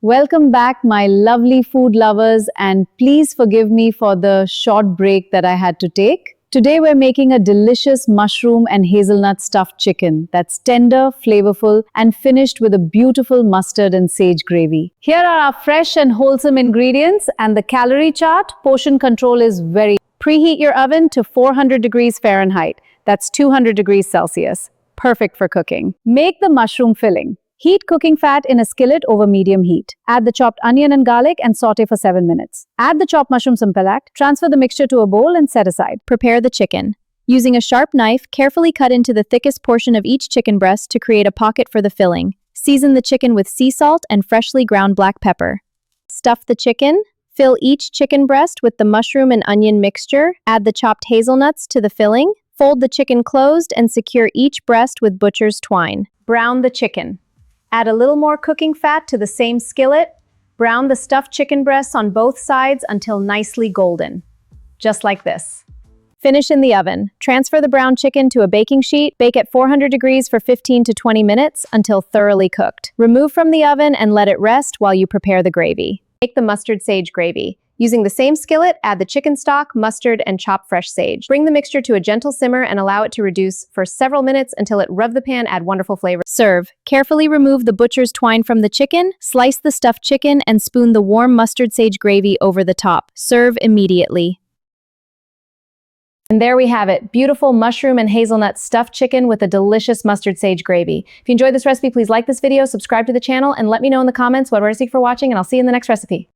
Welcome back, my lovely food lovers, and please forgive me for the short break that I had to take. Today we're making a delicious mushroom and hazelnut stuffed chicken that's tender, flavorful, and finished with a beautiful mustard and sage gravy. Here are our fresh and wholesome ingredients and the calorie chart. Portion control is very. Preheat your oven to 400 degrees Fahrenheit. That's 200 degrees Celsius. Perfect for cooking. Make the mushroom filling. Heat cooking fat in a skillet over medium heat. Add the chopped onion and garlic and sauté for 7 minutes. Add the chopped mushrooms and palak. Transfer the mixture to a bowl and set aside. Prepare the chicken. Using a sharp knife, carefully cut into the thickest portion of each chicken breast to create a pocket for the filling. Season the chicken with sea salt and freshly ground black pepper. Stuff the chicken. Fill each chicken breast with the mushroom and onion mixture. Add the chopped hazelnuts to the filling. Fold the chicken closed and secure each breast with butcher's twine. Brown the chicken. Add a little more cooking fat to the same skillet. Brown the stuffed chicken breasts on both sides until nicely golden. Just like this. Finish in the oven. Transfer the brown chicken to a baking sheet. Bake at 400 degrees for 15 to 20 minutes until thoroughly cooked. Remove from the oven and let it rest while you prepare the gravy. Make the mustard sage gravy. Using the same skillet, add the chicken stock, mustard, and chopped fresh sage. Bring the mixture to a gentle simmer and allow it to reduce for several minutes until it revs the pan, add wonderful flavor. Serve. Carefully remove the butcher's twine from the chicken, slice the stuffed chicken, and spoon the warm mustard sage gravy over the top. Serve immediately. And there we have it, beautiful mushroom and hazelnut stuffed chicken with a delicious mustard sage gravy. If you enjoyed this recipe, please like this video, subscribe to the channel, and let me know in the comments what recipe you're watching, and I'll see you in the next recipe.